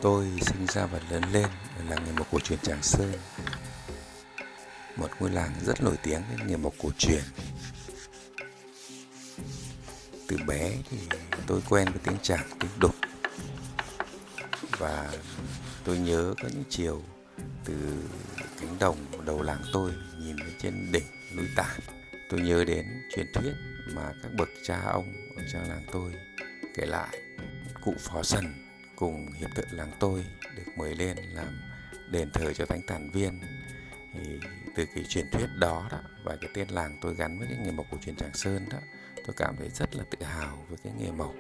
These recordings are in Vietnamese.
Tôi sinh ra và lớn lên ở làng nghề mộc cổ truyền Tràng Sơn, một ngôi làng rất nổi tiếng với nghề mộc cổ truyền. Từ bé thì tôi quen với tiếng chảng, tiếng đục, và tôi nhớ có những chiều từ cánh đồng đầu làng tôi nhìn lên trên đỉnh núi Tản. Tôi nhớ đến truyền thuyết mà các bậc cha ông ở trong làng tôi kể lại. Cụ Phò Sần cùng hiệp thợ làng tôi được mời lên làm đền thờ cho Thánh Tản Viên. Thì từ cái truyền thuyết đó và cái tên làng tôi gắn với cái nghề mộc cổ truyền Tràng Sơn đó, tôi cảm thấy rất là tự hào với cái nghề mộc.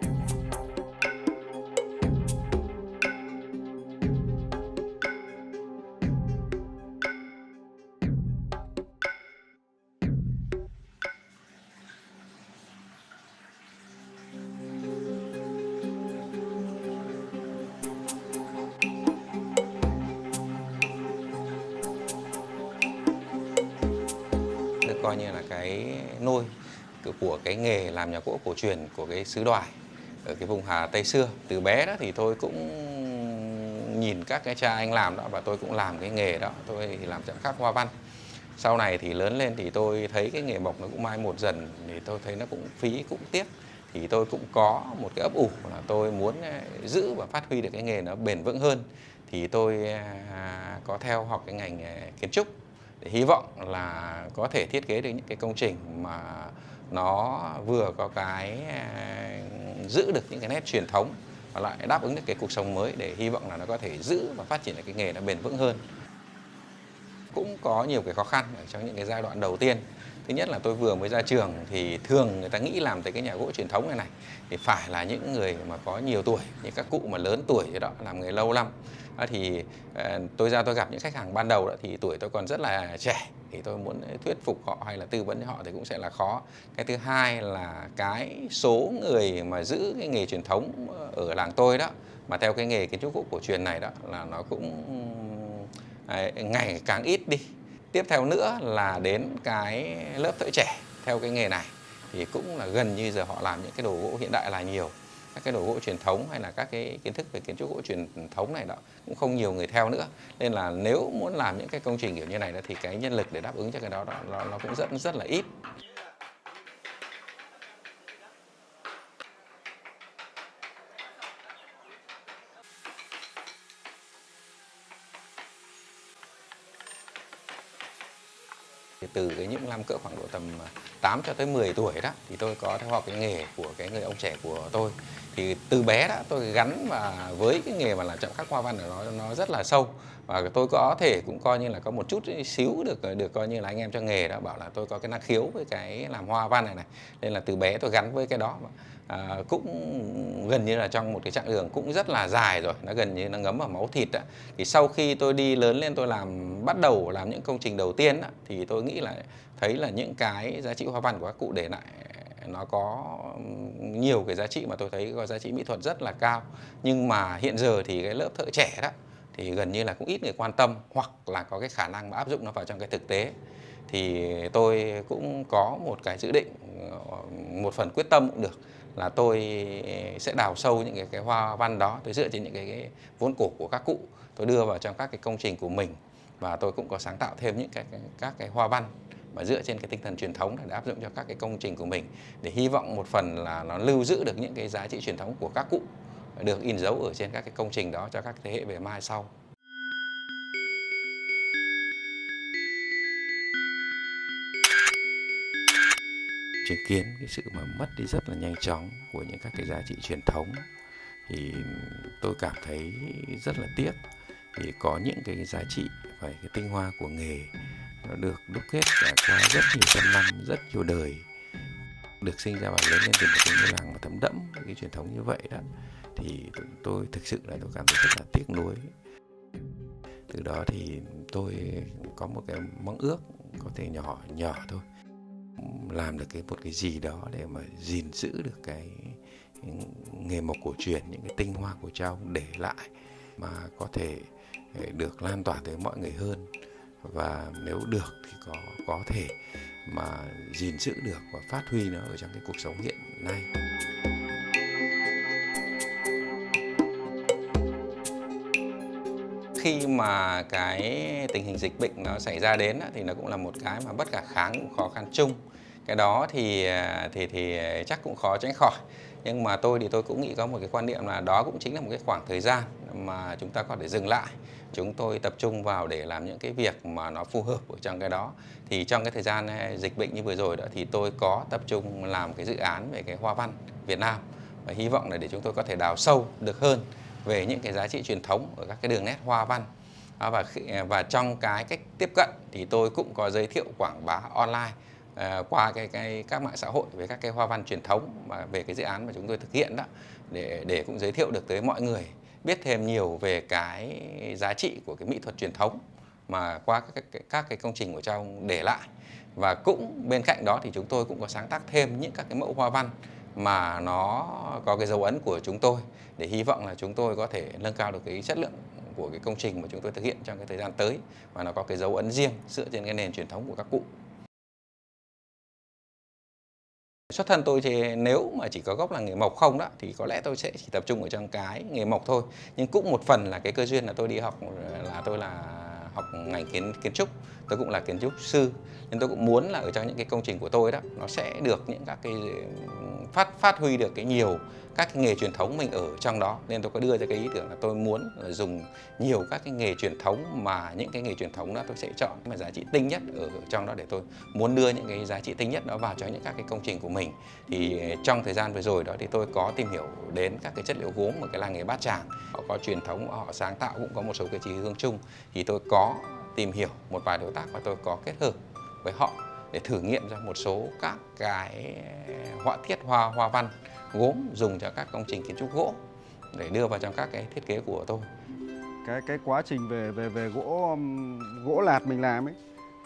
Được coi như là cái nôi của cái nghề làm nhà gỗ cổ truyền của cái xứ Đoài ở cái vùng Hà Tây xưa. Từ bé đó thì tôi cũng nhìn các cái cha anh làm đó, và tôi cũng làm cái nghề đó. Tôi thì làm chạm khắc hoa văn. Sau này thì lớn lên thì tôi thấy cái nghề mộc nó cũng mai một dần, thì tôi thấy nó cũng phí, cũng tiếc. Thì tôi cũng có một cái ấp ủ là tôi muốn giữ và phát huy được cái nghề nó bền vững hơn. Thì tôi có theo học cái ngành kiến trúc, để hy vọng là có thể thiết kế được những cái công trình mà nó vừa có cái giữ được những cái nét truyền thống và lại đáp ứng được cái cuộc sống mới, để hy vọng là nó có thể giữ và phát triển được cái nghề nó bền vững hơn. Cũng có nhiều cái khó khăn ở trong những cái giai đoạn đầu tiên. Thứ nhất là tôi vừa mới ra trường, thì thường người ta nghĩ làm tới cái nhà gỗ truyền thống này thì phải là những người mà có nhiều tuổi, những các cụ mà lớn tuổi rồi đó, làm nghề lâu năm. Thì tôi gặp những khách hàng ban đầu đó, thì tuổi tôi còn rất là trẻ, thì tôi muốn thuyết phục họ hay là tư vấn cho họ thì cũng sẽ là khó. Cái thứ hai là cái số người mà giữ cái nghề truyền thống ở làng tôi đó, mà theo cái nghề kiến trúc gỗ cổ truyền này đó, là nó cũng ngày càng ít đi. Tiếp theo nữa là đến cái lớp thợ trẻ theo cái nghề này thì cũng là gần như giờ họ làm những cái đồ gỗ hiện đại là nhiều. Các cái đồ gỗ truyền thống hay là các cái kiến thức về kiến trúc gỗ truyền thống này đó cũng không nhiều người theo nữa. Nên là nếu muốn làm những cái công trình kiểu như này đó, thì cái nhân lực để đáp ứng cho cái đó nó cũng rất là ít. Thì từ cái những năm cỡ khoảng độ tầm 8 cho tới 10 tuổi đó, thì tôi có theo học cái nghề của cái người ông trẻ của tôi. Thì từ bé đó tôi gắn và với cái nghề mà làm chạm khắc hoa văn của nó rất là sâu, và tôi có thể cũng coi như là có một chút xíu được coi như là anh em trong nghề đó bảo là tôi có cái năng khiếu với cái làm hoa văn này. Nên là từ bé tôi gắn với cái đó. Cũng gần như là trong một cái chặng đường cũng rất là dài rồi, nó gần như nó ngấm vào máu thịt đó. Thì sau khi tôi đi lớn lên, tôi bắt đầu làm những công trình đầu tiên đó, thì tôi nghĩ là thấy là những cái giá trị hoa văn của các cụ để lại nó có nhiều cái giá trị mà tôi thấy có giá trị mỹ thuật rất là cao. Nhưng mà hiện giờ thì cái lớp thợ trẻ đó thì gần như là cũng ít người quan tâm, hoặc là có cái khả năng mà áp dụng nó vào trong cái thực tế. Thì tôi cũng có một cái dự định, một phần quyết tâm cũng được, là tôi sẽ đào sâu những cái hoa văn đó. Tôi dựa trên những cái vốn cổ của các cụ, tôi đưa vào trong các cái công trình của mình, và tôi cũng có sáng tạo thêm những các cái hoa văn mà dựa trên cái tinh thần truyền thống để áp dụng cho các cái công trình của mình, để hy vọng một phần là nó lưu giữ được những cái giá trị truyền thống của các cụ, được in dấu ở trên các cái công trình đó cho các thế hệ về mai sau. Chứng kiến cái sự mà mất đi rất là nhanh chóng của những các cái giá trị truyền thống, thì tôi cảm thấy rất là tiếc, vì có những cái giá trị và cái tinh hoa của nghề nó được đúc kết qua rất nhiều trăm năm, rất nhiều đời, được sinh ra và lớn lên từ một cái ngôi làng mà thấm đẫm cái truyền thống như vậy đó, thì tôi thực sự là tôi cảm thấy rất là tiếc nuối. Từ đó thì tôi có một cái mong ước có thể nhỏ nhỏ thôi, làm được một cái gì đó để mà gìn giữ được cái nghề mộc cổ truyền, những cái tinh hoa của cha ông để lại, mà có thể được lan tỏa tới mọi người hơn. Và nếu được thì có thể mà gìn giữ được và phát huy nó ở trong cái cuộc sống hiện nay. khi mà cái tình hình dịch bệnh nó xảy ra đến thì nó cũng là một cái mà bất khả kháng, cũng khó khăn chung. Cái đó thì chắc cũng khó tránh khỏi. Nhưng mà tôi cũng nghĩ có một cái quan niệm là đó cũng chính là một cái khoảng thời gian mà chúng ta có thể dừng lại. Chúng tôi tập trung vào để làm những cái việc mà nó phù hợp ở trong cái đó. Thì trong cái thời gian dịch bệnh như vừa rồi đó thì tôi có tập trung làm cái dự án về cái hoa văn Việt Nam. Và hy vọng là để chúng tôi có thể đào sâu được hơn về những cái giá trị truyền thống ở các cái đường nét hoa văn. Và trong cái cách tiếp cận thì tôi cũng có giới thiệu quảng bá online qua các mạng xã hội về các cái hoa văn truyền thống và về cái dự án mà chúng tôi thực hiện đó, để cũng giới thiệu được tới mọi người biết thêm nhiều về cái giá trị của cái mỹ thuật truyền thống mà qua các cái công trình của cha ông để lại. Và cũng bên cạnh đó thì chúng tôi cũng có sáng tác thêm những các cái mẫu hoa văn mà nó có cái dấu ấn của chúng tôi, để hy vọng là chúng tôi có thể nâng cao được cái chất lượng của cái công trình mà chúng tôi thực hiện trong cái thời gian tới, và nó có cái dấu ấn riêng dựa trên cái nền truyền thống của các cụ. Xuất thân tôi thì nếu mà chỉ có gốc là nghề mộc không đó thì có lẽ tôi sẽ chỉ tập trung ở trong cái nghề mộc thôi. Nhưng cũng một phần là cái cơ duyên là tôi đi học, là tôi là học ngành kiến trúc, tôi cũng là kiến trúc sư, nên tôi cũng muốn là ở trong những cái công trình của tôi đó nó sẽ được những các cái phát huy được cái nhiều các cái nghề truyền thống mình ở trong đó. Nên tôi có đưa ra cái ý tưởng là tôi muốn là dùng nhiều các cái nghề truyền thống, mà những cái nghề truyền thống đó tôi sẽ chọn mà giá trị tinh nhất ở trong đó, để tôi muốn đưa những cái giá trị tinh nhất đó vào cho những các cái công trình của mình. Thì trong thời gian vừa rồi đó thì tôi có tìm hiểu đến các cái chất liệu gốm ở cái làng nghề Bát Tràng. Họ có truyền thống, họ sáng tạo, cũng có một số cái chí hướng chung. Thì tôi có tìm hiểu một vài đối tác và tôi có kết hợp với họ để thử nghiệm ra một số các cái họa tiết hoa văn gốm dùng cho các công trình kiến trúc gỗ để đưa vào trong các cái thiết kế của tôi. Cái quá trình về gỗ lạt mình làm ấy,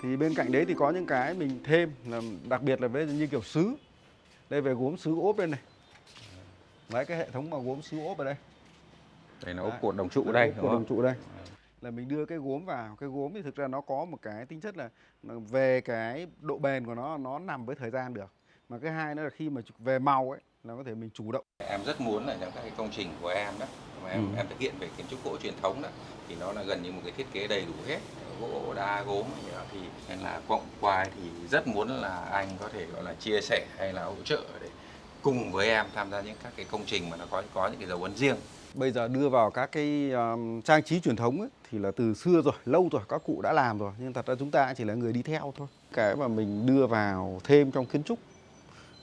thì bên cạnh đấy thì có những cái mình thêm, là đặc biệt là với như kiểu sứ. Đây về gốm sứ ốp đây này. Đấy, cái hệ thống mà gốm sứ ốp ở đây. Đây là ốp cột đồng trụ đây, cột đồng trụ đây. Là mình đưa cái gốm vào. Cái gốm thì thực ra nó có một cái tính chất là về cái độ bền của nó nằm với thời gian được. Mà cái hai nữa là khi mà về màu ấy là có thể mình chủ động. Em rất muốn là trong các cái công trình của em đó mà em thực hiện về kiến trúc gỗ truyền thống đó, thì nó là gần như một cái thiết kế đầy đủ hết, gỗ đá gốm thì nên là qua thì rất muốn là anh có thể gọi là chia sẻ hay là hỗ trợ để cùng với em tham gia những các cái công trình mà nó có những cái dấu ấn riêng. Bây giờ đưa vào các cái trang trí truyền thống ấy, thì là từ xưa rồi, lâu rồi các cụ đã làm rồi, nhưng thật ra chúng ta chỉ là người đi theo thôi. Cái mà mình đưa vào thêm trong kiến trúc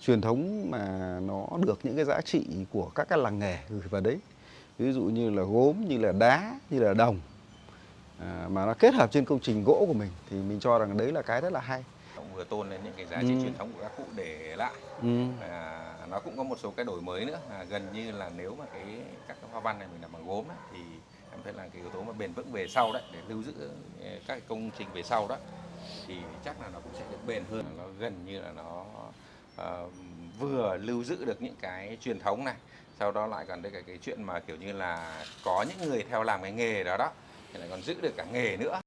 truyền thống mà nó được những cái giá trị của các cái làng nghề gửi vào đấy, ví dụ như là gốm, như là đá, như là đồng, mà nó kết hợp trên công trình gỗ của mình, thì mình cho rằng đấy là cái rất là hay. Ông vừa tôn lên những cái giá trị truyền thống của các cụ để lại. Nó cũng có một số cái đổi mới nữa, gần như là nếu mà các cái hoa văn này mình làm bằng gốm ấy, thì em thấy là cái yếu tố mà bền vững về sau đấy, để lưu giữ các cái công trình về sau đó, thì chắc là nó cũng sẽ được bền hơn. Nó gần như là nó vừa lưu giữ được những cái truyền thống này, sau đó lại còn cái chuyện mà kiểu như là có những người theo làm cái nghề đó thì lại còn giữ được cả nghề nữa.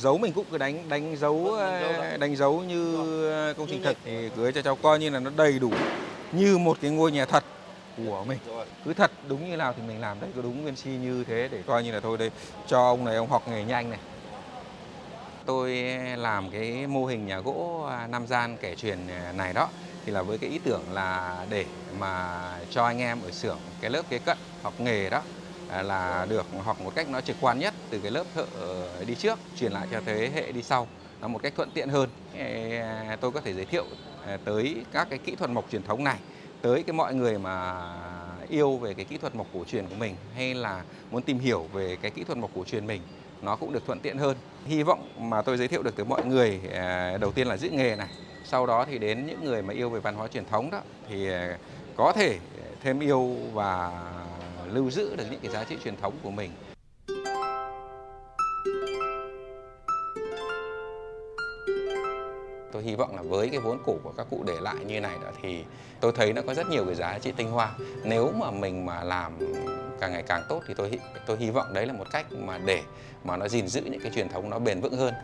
Dấu mình cũng cứ đánh dấu như công trình thật thì cưới cho cháu coi như là nó đầy đủ như một cái ngôi nhà thật của mình. Cứ thật đúng như nào thì mình làm đấy, cứ đúng nguyên si như thế để coi như là thôi đây cho ông này ông học nghề nhanh này. Tôi làm cái mô hình nhà gỗ Nam Gian kể truyền này đó thì là với cái ý tưởng là để mà cho anh em ở xưởng cái lớp kế cận học nghề đó là được học một cách nó trực quan nhất từ cái lớp thợ đi trước truyền lại cho thế hệ đi sau nó một cách thuận tiện hơn. Tôi có thể giới thiệu tới các cái kỹ thuật mộc truyền thống này tới cái mọi người mà yêu về cái kỹ thuật mộc cổ truyền của mình hay là muốn tìm hiểu về cái kỹ thuật mộc cổ truyền mình nó cũng được thuận tiện hơn. Hy vọng mà tôi giới thiệu được tới mọi người đầu tiên là giữ nghề này, sau đó thì đến những người mà yêu về văn hóa truyền thống đó thì có thể thêm yêu và lưu giữ được những cái giá trị truyền thống của mình. Tôi hy vọng là với cái vốn cổ của các cụ để lại như này đó thì tôi thấy nó có rất nhiều cái giá trị tinh hoa. Nếu mà mình mà làm càng ngày càng tốt thì tôi hy vọng đấy là một cách mà để mà nó gìn giữ những cái truyền thống nó bền vững hơn.